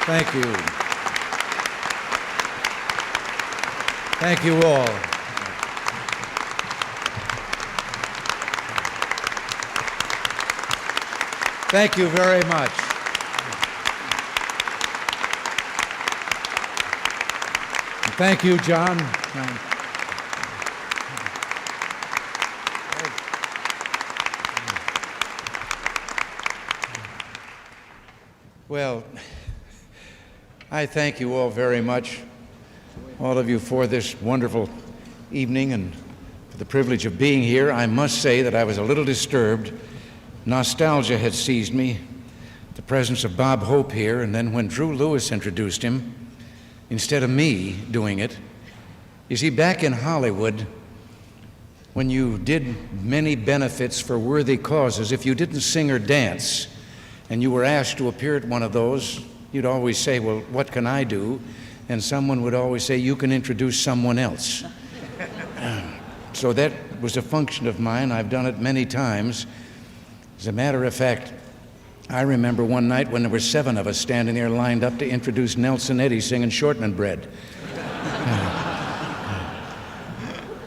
Thank you. Thank you all. Thank you very much. And thank you, John. Well, I thank you all very much, all of you, for this wonderful evening and for the privilege of being here. I must say that I was a little disturbed. Nostalgia had seized me, the presence of Bob Hope here, and then when Drew Lewis introduced him, instead of me doing it, you see, back in Hollywood, when you did many benefits for worthy causes, if you didn't sing or dance, and you were asked to appear at one of those, you'd always say, well, what can I do? And someone would always say, you can introduce someone else. So that was a function of mine. I've done it many times. As a matter of fact, I remember one night when there were 7 of us standing there lined up to introduce Nelson Eddy singing Shortening Bread.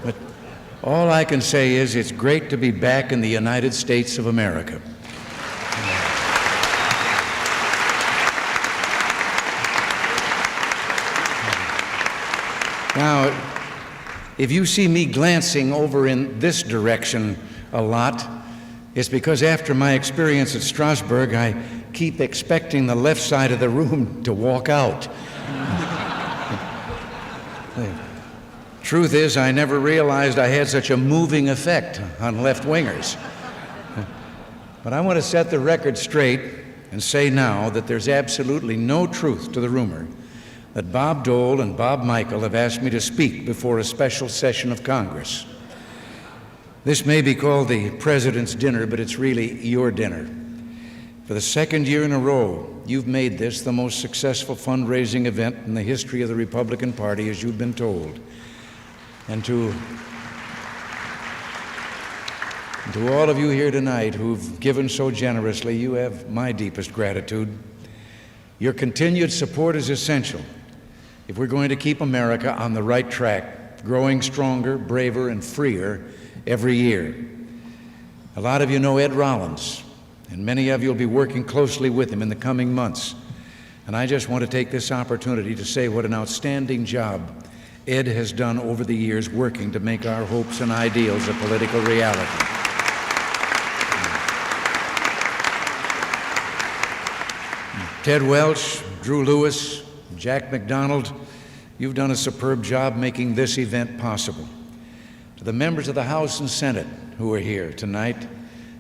But all I can say is it's great to be back in the United States of America. Now, if you see me glancing over in this direction a lot, it's because after my experience at Strasbourg, I keep expecting the left side of the room to walk out. The truth is, I never realized I had such a moving effect on left-wingers. But I want to set the record straight and say now that there's absolutely no truth to the rumor that Bob Dole and Bob Michael have asked me to speak before a special session of Congress. This may be called the President's Dinner, but it's really your dinner. For the 2nd year in a row, you've made this the most successful fundraising event in the history of the Republican Party, as you've been told. And to all of you here tonight who've given so generously, you have my deepest gratitude. Your continued support is essential if we're going to keep America on the right track, growing stronger, braver, and freer every year. A lot of you know Ed Rollins, and many of you will be working closely with him in the coming months. And I just want to take this opportunity to say what an outstanding job Ed has done over the years working to make our hopes and ideals a political reality. Ted Welch, Drew Lewis, Jack McDonald, you've done a superb job making this event possible. To the members of the House and Senate who are here tonight,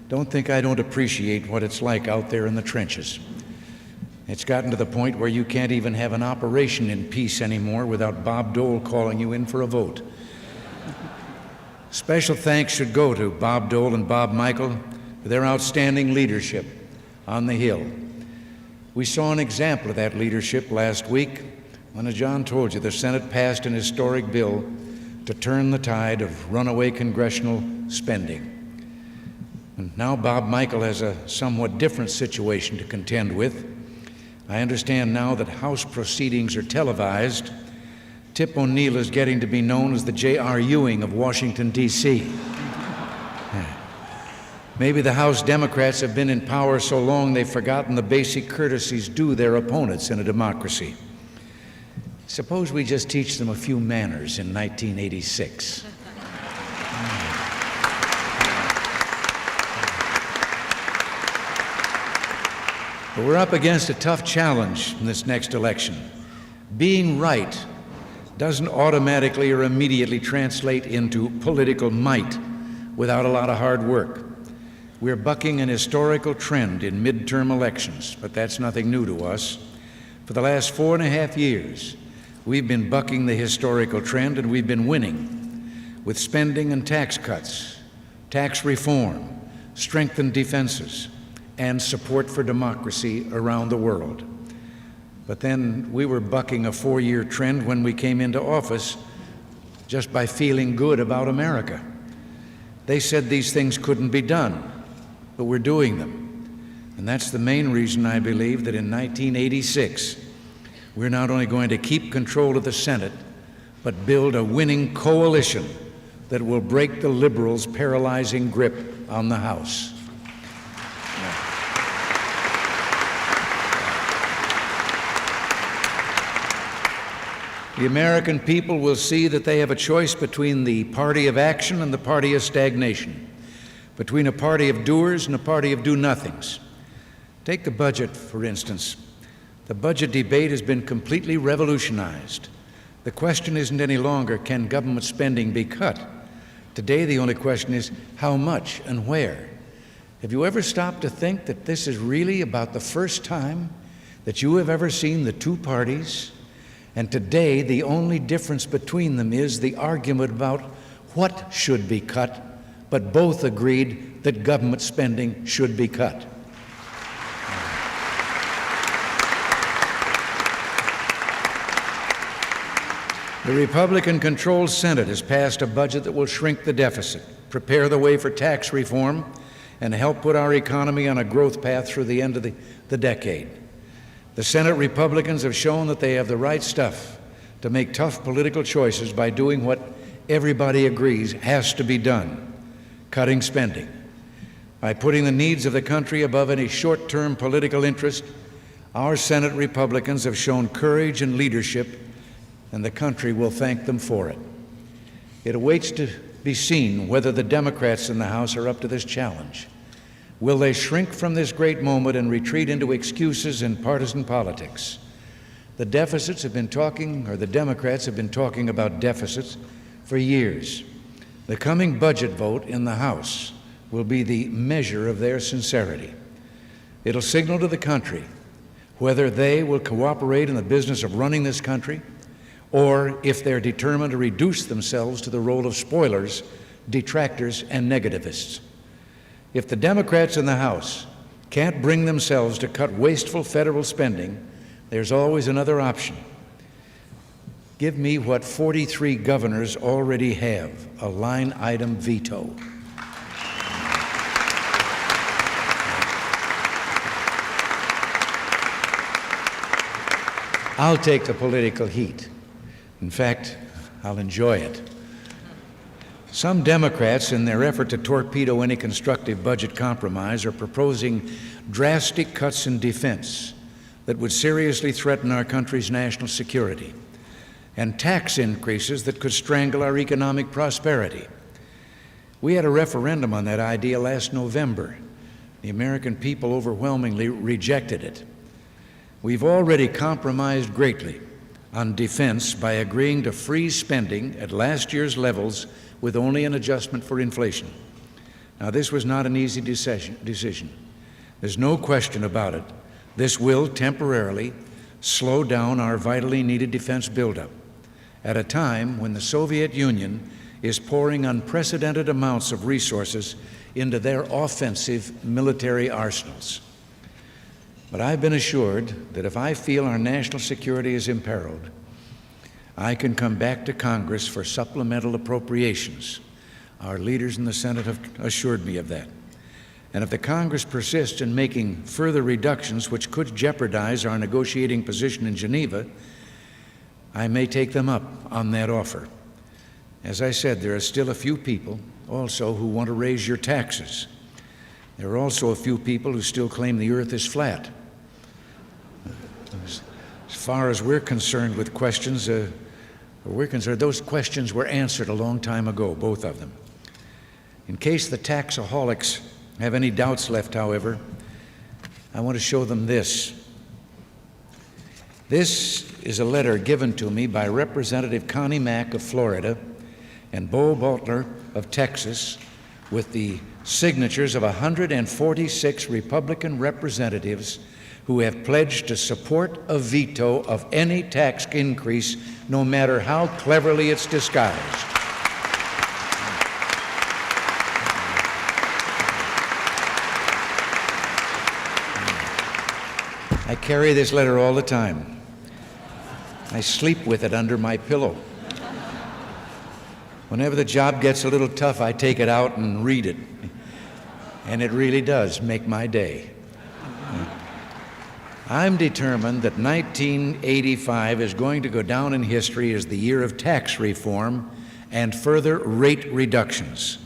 don't think I don't appreciate what it's like out there in the trenches. It's gotten to the point where you can't even have an operation in peace anymore without Bob Dole calling you in for a vote. Special thanks should go to Bob Dole and Bob Michael for their outstanding leadership on the Hill. We saw an example of that leadership last week when, as John told you, the Senate passed an historic bill to turn the tide of runaway congressional spending. And now Bob Michael has a somewhat different situation to contend with. I understand now that House proceedings are televised. Tip O'Neill is getting to be known as the J.R. Ewing of Washington, D.C. Maybe the House Democrats have been in power so long they've forgotten the basic courtesies due their opponents in a democracy. Suppose we just teach them a few manners in 1986. But we're up against a tough challenge in this next election. Being right doesn't automatically or immediately translate into political might without a lot of hard work. We're bucking an historical trend in midterm elections, but that's nothing new to us. For the last 4.5 years, we've been bucking the historical trend, and we've been winning with spending and tax cuts, tax reform, strengthened defenses, and support for democracy around the world. But then we were bucking a 4-year trend when we came into office just by feeling good about America. They said these things couldn't be done, but we're doing them. And that's the main reason I believe that in 1986, we're not only going to keep control of the Senate, but build a winning coalition that will break the liberals' paralyzing grip on the House. The American people will see that they have a choice between the party of action and the party of stagnation, between a party of doers and a party of do-nothings. Take the budget, for instance. The budget debate has been completely revolutionized. The question isn't any longer, can government spending be cut? Today, the only question is, how much and where? Have you ever stopped to think that this is really about the first time that you have ever seen the two parties? And today, the only difference between them is the argument about what should be cut, but both agreed that government spending should be cut. The Republican-controlled Senate has passed a budget that will shrink the deficit, prepare the way for tax reform, and help put our economy on a growth path through the end of the decade. The Senate Republicans have shown that they have the right stuff to make tough political choices by doing what everybody agrees has to be done, cutting spending. By putting the needs of the country above any short-term political interest, our Senate Republicans have shown courage and leadership, and the country will thank them for it. It awaits to be seen whether the Democrats in the House are up to this challenge. Will they shrink from this great moment and retreat into excuses and partisan politics? The Democrats have been talking about deficits for years. The coming budget vote in the House will be the measure of their sincerity. It'll signal to the country whether they will cooperate in the business of running this country, or if they're determined to reduce themselves to the role of spoilers, detractors, and negativists. If the Democrats in the House can't bring themselves to cut wasteful federal spending, there's always another option. Give me what 43 governors already have, a line item veto. I'll take the political heat. In fact, I'll enjoy it. Some Democrats, in their effort to torpedo any constructive budget compromise, are proposing drastic cuts in defense that would seriously threaten our country's national security, and tax increases that could strangle our economic prosperity. We had a referendum on that idea last November. The American people overwhelmingly rejected it. We've already compromised greatly on defense by agreeing to freeze spending at last year's levels with only an adjustment for inflation. Now, this was not an easy decision. There's no question about it. This will temporarily slow down our vitally needed defense buildup at a time when the Soviet Union is pouring unprecedented amounts of resources into their offensive military arsenals. But I've been assured that if I feel our national security is imperiled, I can come back to Congress for supplemental appropriations. Our leaders in the Senate have assured me of that. And if the Congress persists in making further reductions which could jeopardize our negotiating position in Geneva, I may take them up on that offer. As I said, there are still a few people also who want to raise your taxes. There are also a few people who still claim the earth is flat. As far as we're concerned with questions, those questions were answered a long time ago, both of them. In case the taxaholics have any doubts left, however, I want to show them this. This is a letter given to me by Representative Connie Mack of Florida and Bo Butler of Texas, with the signatures of 146 Republican representatives who have pledged to support a veto of any tax increase, no matter how cleverly it's disguised. I carry this letter all the time. I sleep with it under my pillow. Whenever the job gets a little tough, I take it out and read it. And it really does make my day. I'm determined that 1985 is going to go down in history as the year of tax reform and further rate reductions.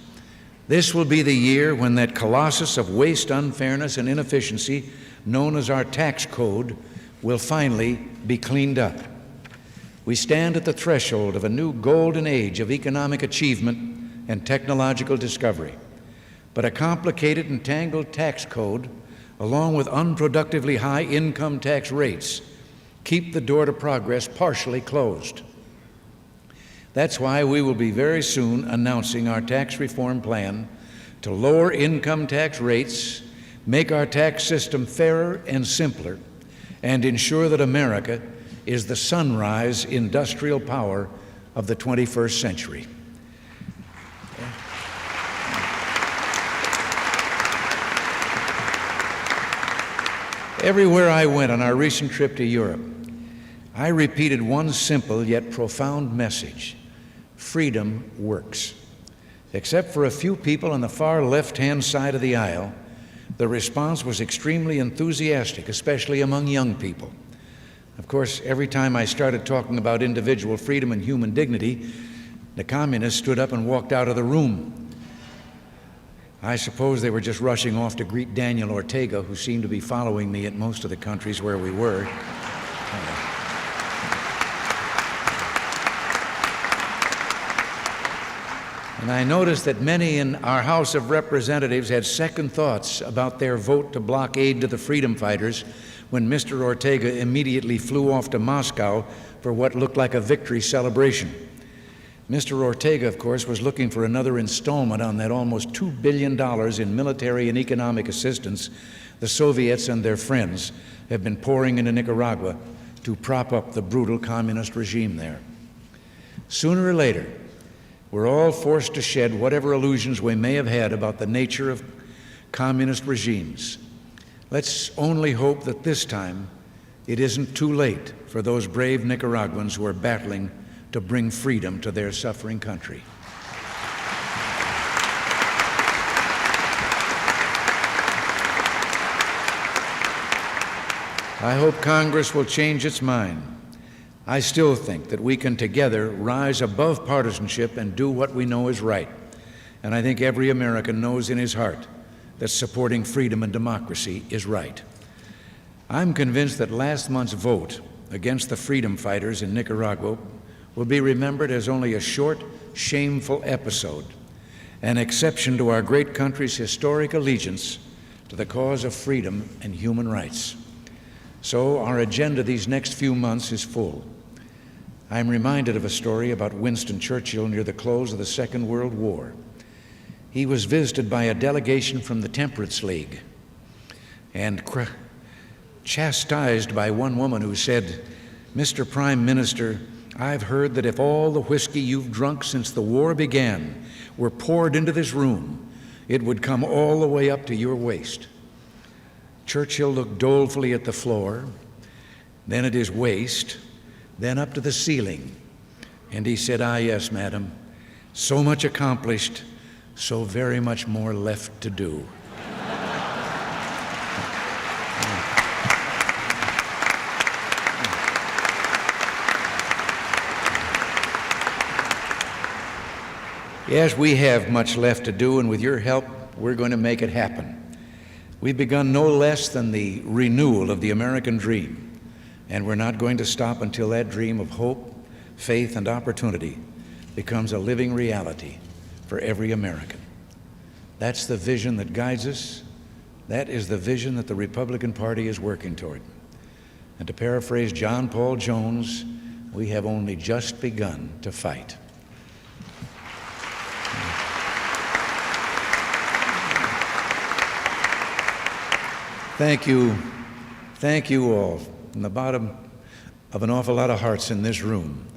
This will be the year when that colossus of waste, unfairness, and inefficiency known as our tax code will finally be cleaned up. We stand at the threshold of a new golden age of economic achievement and technological discovery. But a complicated and tangled tax code, along with unproductively high income tax rates, keep the door to progress partially closed. That's why we will be very soon announcing our tax reform plan to lower income tax rates, make our tax system fairer and simpler, and ensure that America is the sunrise industrial power of the 21st century. Everywhere I went on our recent trip to Europe, I repeated one simple yet profound message: freedom works. Except for a few people on the far left-hand side of the aisle, the response was extremely enthusiastic, especially among young people. Of course, every time I started talking about individual freedom and human dignity, the communists stood up and walked out of the room. I suppose they were just rushing off to greet Daniel Ortega, who seemed to be following me at most of the countries where we were. And I noticed that many in our House of Representatives had second thoughts about their vote to block aid to the freedom fighters when Mr. Ortega immediately flew off to Moscow for what looked like a victory celebration. Mr. Ortega, of course, was looking for another installment on that almost $2 billion in military and economic assistance the Soviets and their friends have been pouring into Nicaragua to prop up the brutal communist regime there. Sooner or later, we're all forced to shed whatever illusions we may have had about the nature of communist regimes. Let's only hope that this time it isn't too late for those brave Nicaraguans who are battling to bring freedom to their suffering country. I hope Congress will change its mind. I still think that we can together rise above partisanship and do what we know is right. And I think every American knows in his heart that supporting freedom and democracy is right. I'm convinced that last month's vote against the freedom fighters in Nicaragua will be remembered as only a short, shameful episode, an exception to our great country's historic allegiance to the cause of freedom and human rights. So our agenda these next few months is full. I'm reminded of a story about Winston Churchill near the close of the Second World War. He was visited by a delegation from the Temperance League and chastised by one woman who said, "Mr. Prime Minister, I've heard that if all the whiskey you've drunk since the war began were poured into this room, it would come all the way up to your waist." Churchill looked dolefully at the floor, then at his waist, then up to the ceiling, and he said, "Ah, yes, madam, so much accomplished, so very much more left to do." Yes, we have much left to do, and with your help, we're going to make it happen. We've begun no less than the renewal of the American dream, and we're not going to stop until that dream of hope, faith, and opportunity becomes a living reality for every American. That's the vision that guides us. That is the vision that the Republican Party is working toward. And to paraphrase John Paul Jones, we have only just begun to fight. Thank you all, from the bottom of an awful lot of hearts in this room,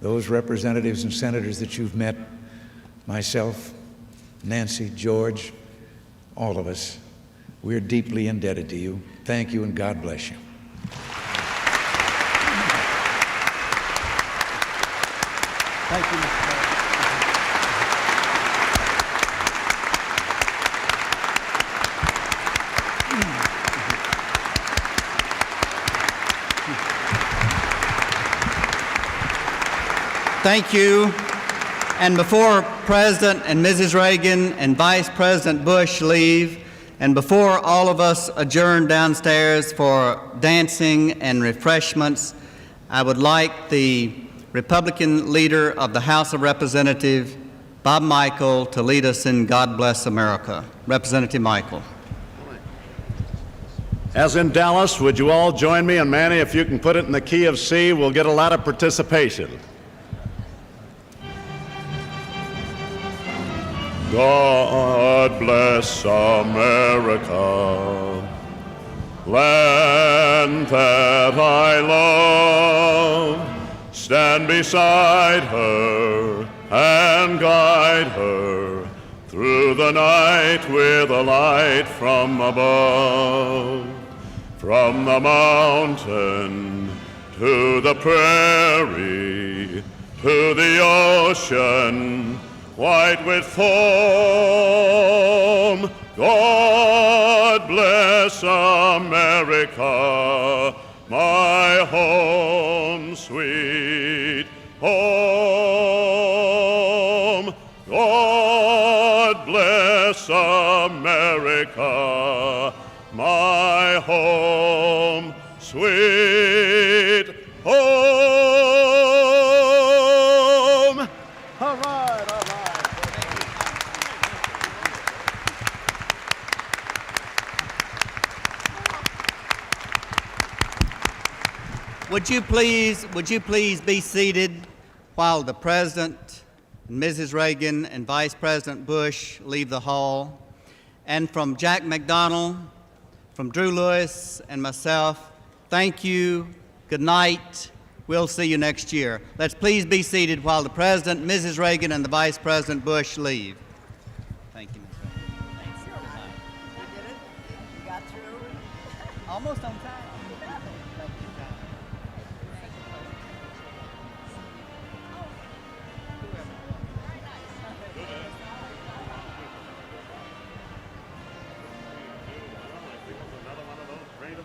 those representatives and senators that you've met, myself, Nancy, George, all of us, we're deeply indebted to you. Thank you, and God bless you. Thank you, Mr. President. Thank you. And before President and Mrs. Reagan and Vice President Bush leave, and before all of us adjourn downstairs for dancing and refreshments, I would like the Republican leader of the House of Representatives, Bob Michael, to lead us in God Bless America. Representative Michael. As in Dallas, would you all join me? And Manny, if you can put it in the key of C, we'll get a lot of participation. God bless America, land that I love. Stand beside her and guide her through the night with a light from above. From the mountain to the prairie, to the ocean, white with foam, God bless America, my home, sweet home. God bless America, my home, sweet home. All right, all right. Would you please be seated while the President, Mrs. Reagan, and Vice President Bush leave the hall? And from Jack McDonald, from Drew Lewis, and myself, thank you, good night, we'll see you next year. Let's please be seated while the President, Mrs. Reagan, and the Vice President Bush leave. Thank you, Ms. Reagan. Thanks. Good night. You did it? You got through? Almost on time. Another one of those great